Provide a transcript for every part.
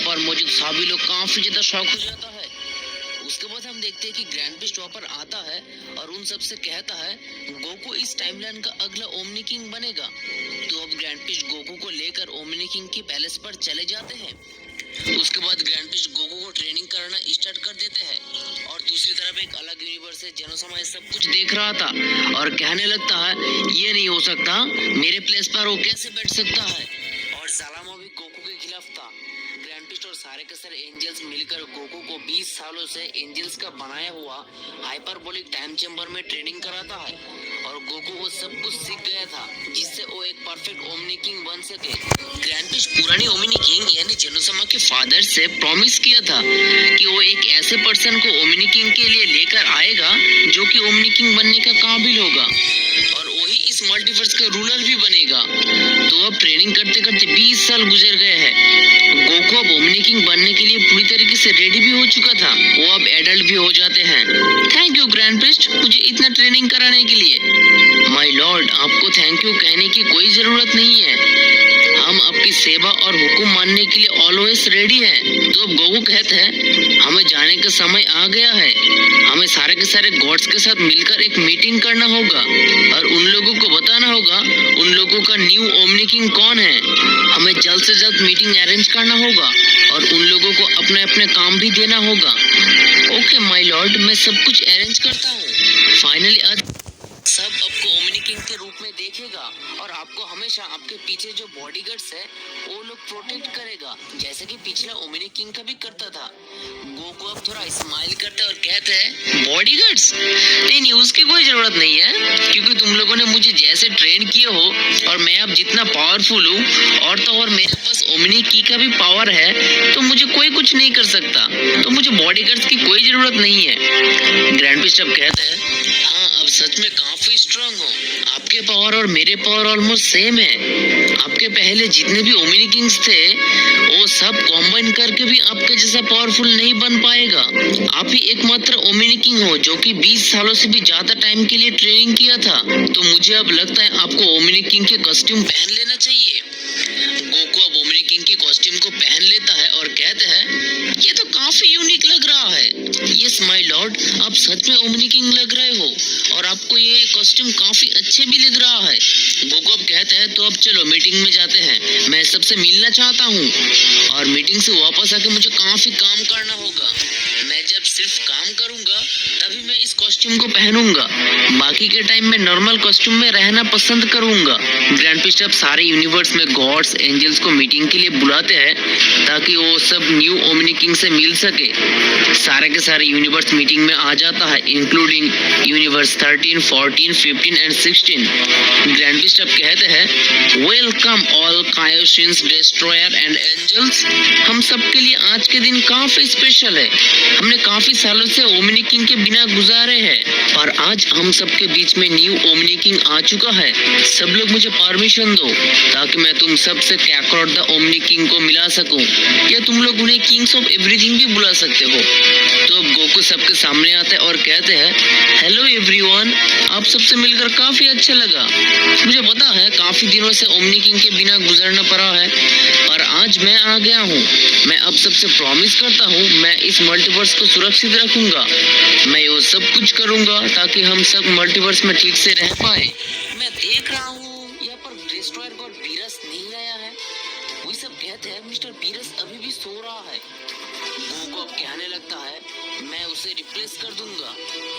पर मौजूद सभी लोग काफी ज्यादा शॉक हो जाता है। उसके बाद हम देखते हैं कि ग्रैंड पिस्ट वहाँ पर आता है और उन सबसे कहता है गोकू इस टाइमलाइन का अगला ओमनी किंग बनेगा। तो अब ग्रैंड पिस्ट गोकू को लेकर ओमनी किंग की पैलेस पर चले जाते हैं। उसके बाद ग्रैंड पिस्ट गोकू को ट्रेनिंग कराना स्टार्ट कर देते हैं और दूसरी तरफ एक अलग यूनिवर्स से जेनोसामा सब कुछ देख रहा था और कहने लगता है ये नहीं हो सकता, मेरे प्लेस पर वो कैसे बैठ सकता है। और सालामा भी गोकू के खिलाफ था। ग्रैंड पिस्ट और सारे के सारे एंजल्स मिलकर गोकू को 20 सालों से एंजल्स का बनाया हुआ हाइपरबोलिक टाइम चेंबर में ट्रेनिंग कराता है और गोकू वो सब कुछ सीख गया था जिससे वो एक परफेक्ट ओमनी किंग बन सके। ग्रैंड पिस्ट पुरानी ओमनी किंग यानी जेनोसामा के फादर से प्रॉमिस किया था कि वो एक ऐसे पर्सन को ओमनी किंग के लिए लेकर आएगा जो कि ओमनी किंग बनने का काबिल होगा और वही इस मल्टीवर्स का रूलर भी बनेगा। तो अब ट्रेनिंग करते करते 20 साल गुजर गए हैं। गोकू अब ओमनी किंग बनने के लिए पूरी तरीके से रेडी भी हो चुका था। वो अब एडल्ट भी हो जाते हैं। थैंक यू ग्रैंड पिस्ट मुझे इतना ट्रेनिंग कराने के लिए। माय लॉर्ड, आपको थैंक यू कहने की कोई जरूरत नहीं है, हम आपकी सेवा और हुक्म मानने के लिए ऑलवेज रेडी हैं। तो अब गोकू कहते हैं हमें जाने का समय आ गया है, हमें सारे के सारे गॉड्स के साथ मिलकर एक मीटिंग करना होगा और उन लोगों को बताना होगा उन लोगों का न्यू ओमनी किंग कौन है। हमें जल्द से जल्द मीटिंग अरेंज करना होगा और उन लोगों को अपने अपने काम भी देना होगा। ओके माय लॉर्ड, मैं सब कुछ अरेंज करता हूँ। फाइनली आज सब आपको ओमनी किंग के रूप में देखेगा और आपको हमेशा आपके पीछे जो बॉडीगार्ड्स है वो लोग प्रोटेक्ट करेगा जैसे कि पिछला ओमनी किंग का भी करता था। गोकू अब थोड़ा स्माइल करते और कहते हैं बॉडीगार्ड्स नहीं, उसकी कोई जरूरत नहीं है क्योंकि तुम लोगों ने मुझे जैसे ट्रेन किए हो और मैं अब जितना पावरफुल हूँ और तो और मेरे पास ओमनी की का भी पावर है तो मुझे कोई कुछ नहीं कर सकता, तो मुझे बॉडीगार्ड्स की कोई जरूरत नहीं है। ग्रैंड पिस्ट अब कहते हैं हाँ अब सच में काफी स्ट्रांग हो, आपके पावर और मेरे पावर ऑलमोस्ट सेम है। आपके पहले जितने भी ओमनी किंग्स थे वो सब कॉम्बाइन करके भी आपके जैसा पावरफुल नहीं बन पाएगा। आप ही एकमात्र ओमनी किंग हो जो कि 20 सालों से भी ज्यादा टाइम के लिए ट्रेनिंग किया था। तो मुझे अब लगता है आपको ओमनी किंग के कॉस्ट्यूम पहन लेना चाहिए। गोकू अब ओमनी किंग की कॉस्ट्यूम को पहन लेता है और कहते हैं ये तो काफी यूनिक लग रहा है। यस माय लॉर्ड, आप सच में ओमनी किंग लग रहे हो और आपको ये कॉस्ट्यूम काफी अच्छे भी लग रहा है। गोकू अब कहते हैं तो अब चलो मीटिंग में जाते हैं, मैं सबसे मिलना चाहता हूँ और मीटिंग से वापस आके मुझे काफी काम करना होगा। मैं जब सिर्फ काम करूंगा तभी मैं इस कॉस्ट्यूम को पहनूंगा, बाकी के टाइम में नॉर्मल कॉस्ट्यूम में रहना पसंद करूंगा। ग्रैंड पिस्ट अब सारे यूनिवर्स में गॉड्स एंजल्स को मीटिंग के लिए बुलाते हैं ताकि वो सब न्यू ओमनी किंग से मिल सके। सारे के सारे यूनिवर्स मीटिंग में आ जाता है including universe 13, 14, 15 and 16। Grand priest अब कहते हैं welcome all Kaioshins destroyer and angels. हम सब के लिए आज के दिन काफी स्पेशल है। हमने काफी सालों से ओमनी किंग के बिना गुजारे हैं और आज हम सब के बीच में न्यू ओमनी किंग आ चुका है। सब लोग मुझे परमिशन दो ताकि मैं तुम सब से कैकरॉट द ओमनी किंग को मिला सकूं, या तुम लोग उन्हें किंग्स ऑफ एवरीथिंग भी बुला सकते हो। तो अब गोकू सबके सामने आते हैं और कहते हैं हेलो एवरीवन, आप सबसे मिलकर काफी अच्छा लगा। मुझे पता है काफी दिनों से ओमनी किंग के बिना गुजरना पड़ा है पर आज मैं आ गया हूँ। मैं अब सबसे प्रॉमिस करता हूँ मैं इस मल्टीवर्स को सुरक्षित रखूंगा। मैं वो सब कुछ करूंगा ताकि हम सब मल्टीवर्स में ठीक से रह पाए। मैं देख रहा हूँ यहाँ पर डिस्ट्रॉयर गॉड बीरस नहीं आया है। वही सब कहते हैं मिस्टर बीरस अभी भी सो रहा है। गोकू अब कहने लगता है मैं उसे रिप्लेस कर दूंगा,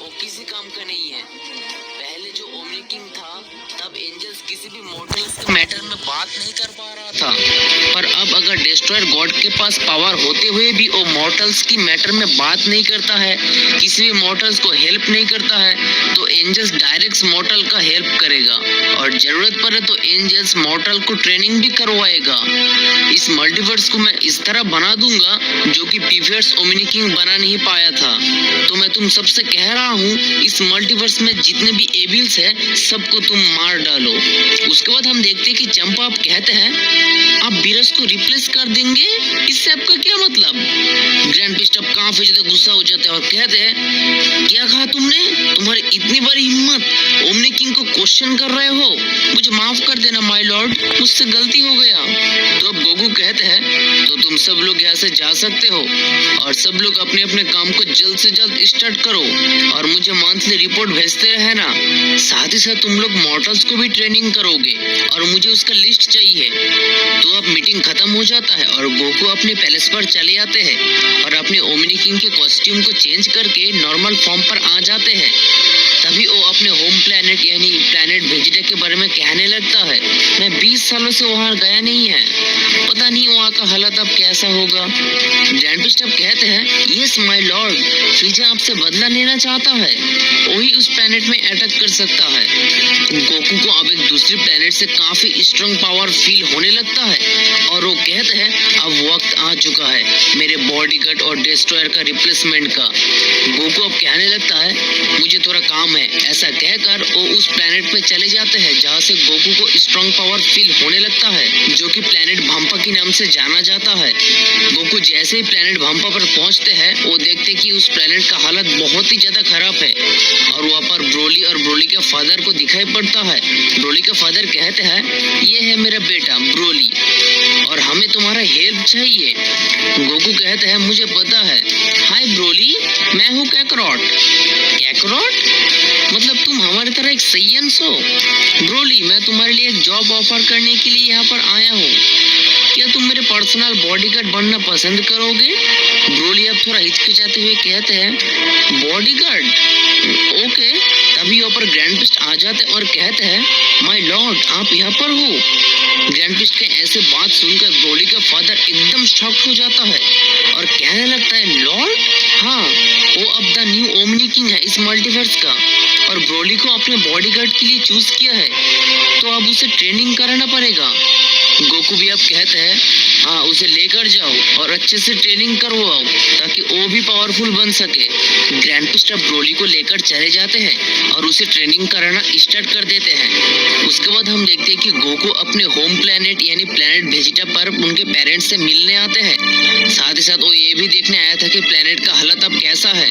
वो किसी काम का नहीं है। पहले जो ओमनी किंग था तब एंजल्स किसी भी मॉर्टल्स के मैटर में बात नहीं कर पा रहा था, पर अब अगर डिस्ट्रॉयर गॉड के पास पावर होते हुए भी वो मॉर्टल्स की मैटर में बात नहीं करता है, किसी भी मॉर्टल्स को हेल्प नहीं करता है, तो एंजल्स डायरेक्ट मॉर्टल का हेल्प करेगा और जरूरत पड़े तो एंजल्स मॉर्टल को ट्रेनिंग भी करवाएगा। इस मल्टीवर्स को मैं इस तरह बना दूंगा जो कि प्रीवियस ओमनी किंग बना नहीं पाया था। तो मैं तुम सबसे कह रहा हूँ इस मल्टीवर्स में जितने भी एविल्स है सबको तुम मार डालो। उसके बाद हम देखते हैं कि चंपा आप कहते हैं आप बीरस को रिप्लेस कर देंगे, इससे आपका क्या मतलब? ग्रैंड पिस्ट अब काफी ज्यादा गुस्सा हो जाते हैं और कहते हैं, क्या कहा तुमने? तुम्हारी इतनी बड़ी हिम्मत, ओमनी किंग को क्वेश्चन कर रहे हो? मुझे माफ कर देना माय लॉर्ड, मुझसे गलती हो गया। तो अब गोकू कहते हैं, तो तुम सब लोग यहाँ से जा सकते हो और सब लोग अपने अपने काम को जल्द से जल्द स्टार्ट करो और मुझे मंथली रिपोर्ट भेजते रहना। साथ ही साथ तुम लोग मॉर्टल्स को भी ट्रेनिंग करोगे और मुझे उसका लिस्ट चाहिए। तो अब मीटिंग खत्म हो जाता है और गोकू अपने पैलेस पर चले आते हैं और अपने ओमनी किंग के कॉस्ट्यूम को चेंज करके नॉर्मल फॉर्म पर आ जाते हैं। तभी वो अपने होम प्लेनेट यानी प्लेनेट वेजिटा के बारे में कहने लगता है, मैं 20 सालों से वहां गया नहीं है, पता नहीं वहाँ का हालत अब कैसा होगा। ग्रैंड बिस्ट अब कहते हैं, यस माय लॉर्ड, फ्रीजा आपसे बदला लेना चाहता है, वही उस प्लेनेट में अटैक कर सकता है। गोकू को अब एक दूसरी प्लेनेट से काफी स्ट्रॉन्ग पावर फील होने लगता है और वो कहते हैं, अब वक्त आ चुका है मेरे बॉडीगार्ड और डिस्ट्रॉयर का रिप्लेसमेंट का। गोकू अब कहने लगता है, मुझे थोड़ा काम है। ऐसा कहकर वो उस प्लेनेट पे चले जाते हैं जहाँ से गोकू को स्ट्रॉन्ग पावर फील होने लगता है, जो कि प्लेनेट भाम्पा के नाम से जाना जाता है। गोकू जैसे ही प्लेनेट भाम्पा पर पहुंचते हैं, वो देखते कि उस प्लेनेट का हालत बहुत ही ज्यादा खराब है और वहाँ पर ब्रोली और ब्रोली के फादर को दिखाई पड़ता है। ब्रोली के फादर कहते हैं, ये है मेरा बेटा ब्रोली और हमें तुम्हारा हेल्प चाहिए। गोकू कहते हैं, मुझे पता है। हाय ब्रोली, मैं हूँ कैकरॉट। कैकरॉट? मतलब तुम हमारी तरह एक सैयंस हो? ब्रोली, मैं तुम्हारे लिए एक जॉब ऑफर करने के लिए यहाँ पर आया हूँ, क्या तुम मेरे पर्सनल बॉडीगार्ड बनना पसंद करोगे? ब्रोली अब थोड़ा हिचकिचाते हुए कहते हैं, बॉडीगार्ड? ओके। तभी ऊपर ग्रैंड बिस्ट आ जाते और कहते हैं, माय लॉर्ड, आप यहाँ पर हो? ग्रैंड बिस्ट के ऐसे बात सुनकर ब्रोली का फादर एकदम शॉक्ड हो जाता है और कहने लगता है, लॉर्ड? हाँ, वो अब द न्यू ओमनी किंग है इस मल्टीवर्स का और ब्रोली को अपने बॉडीगार्ड के लिए चूज किया है, तो अब उसे ट्रेनिंग कराना पड़ेगा। गोकू भी अब कहते हैं, हाँ, उसे लेकर जाओ और अच्छे से ट्रेनिंग करवाओ ताकि वो भी पावरफुल बन सके। ग्रैंड बिस्ट अब ब्रोली को लेकर चले जाते हैं और उसे ट्रेनिंग कराना स्टार्ट कर देते हैं। उसके बाद हम देखते हैं कि गोकू अपने होम प्लेनेट यानी प्लेनेट वेजिटा पर उनके पेरेंट्स से मिलने आते हैं। साथ ही साथ वो ये भी देखने आया था कि प्लेनेट का हालत अब कैसा है।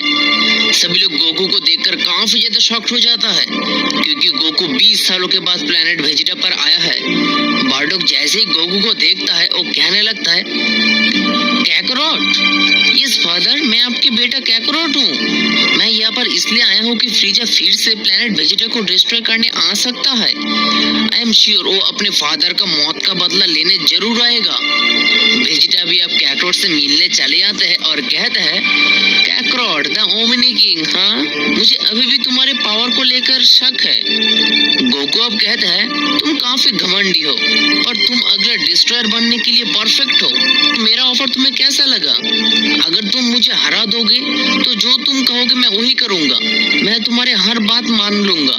सभी लोग गोकू को देखकर काफी ज्यादा शॉक्ड हो जाता है क्योंकि गोकू 20 सालों के बाद प्लेनेट वेजिटा पर आया है। बार्डोक जैसे ही गोकू को देखता है, वो कहने लगता है, कैकरॉट? यस फादर, मैं आपके बेटा कैकरॉट हूँ। मैं यहाँ पर इसलिए आया हूँ कि फ्रीजा फिर से प्लेनेट वेजिटा को डिस्ट्रॉय करने आ सकता है। आई एम श्योर वो अपने फादर का मौत का बदला लेने जरूर आएगा। वेजिटा भी अब कैकरॉट से मिलने चले आते हैं और कहते हैं, कैकरॉट द ओमनी किंग, हाँ, मुझे अभी भी तुम्हारे पावर को लेकर शक है। गोकू अब कहते हैं, तुम काफी घमंडी हो और तुम अगला डिस्ट्रॉयर बनने के लिए परफेक्ट हो। मेरा ऑफर तुम्हें कैसा लगा? अगर तुम मुझे हरा दोगे तो जो तुम कहोगे मैं वही करूंगा, मैं तुम्हारे हर बात मान लूंगा,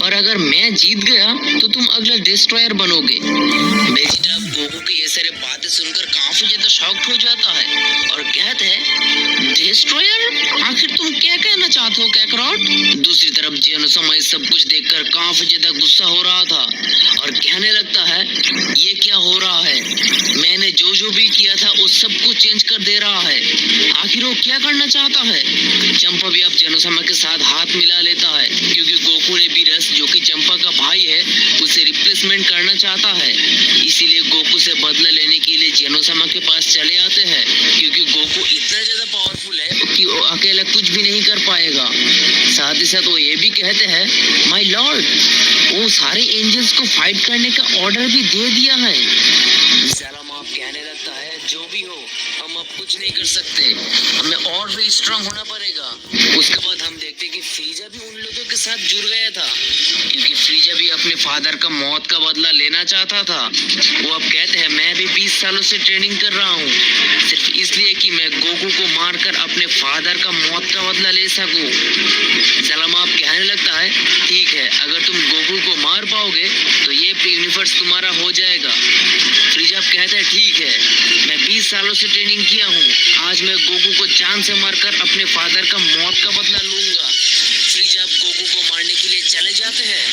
और अगर मैं जीत गया तो तुम अगला डिस्ट्रॉयर बनोगे। वेजिटा गोकू की ये सारी बातें सुनकर काफी ज्यादा शॉक्ड हो जाता है और कहते हैं, डिस्ट्रॉयर? आखिर तुम क्या कहना चाहते हो कैकरॉट? दूसरी तरफ जेनोसामा सब कुछ देखकर काफी ज्यादा गुस्सा हो रहा था और कहने लगता है, ये क्या हो रहा है? मैंने जो भी किया था वो सब कुछ चेंज कर दे रहा है। आखिर वो क्या करना चाहता है? चंपा भी अब जेनोसामा के साथ हाथ मिला लेता है क्योंकि गोकू ने बीरस, जो कि चंपा का भाई है, उसे रिप्लेसमेंट करना चाहता है। इसीलिए गोकू से बदला लेने के लिए जेनोसामा के पास चले आते हैं क्योंकि गोकू इतना ज्यादा पावरफुल है कि वो अकेला कुछ भी नहीं कर पाएगा। साथ ही साथ वो ये भी कहते हैं, माय लॉर्ड, वो सारे एंजल्स को फाइट करने का ऑर्डर भी दे दिया है। सलाम आप कहने लगता है, जो भी हो, हम अब कुछ नहीं कर सकते, हमें और भी स्ट्रांग होना पड़ेगा। उसके बाद हम देखते कि फ्रीजा भी उन लोगों के साथ जुड़ गया था क्योंकि फ्रीजा भी अपने फादर का मौत का बदला लेना चाहता था। वो अब कहते हैं, मैं भी 20 सालों से ट्रेनिंग कर रहा हूँ सिर्फ इसलिए कि मैं गोकू को मारकर अपने फादर का मौत का बदला ले सकूं। सलाम आप कहने लगता है, ठीक है, अगर तुम गोकू को मार पाओगे तो ये यूनिवर्स तुम्हारा हो जाएगा। फ्रीजा कहता है, ठीक है, मैं 20 सालों से ट्रेनिंग किया हूँ, आज मैं गोकू को जान से मारकर अपने फादर का मौत का बदला लूंगा। फ्रीजा गोकू को मारने के लिए चले जाते हैं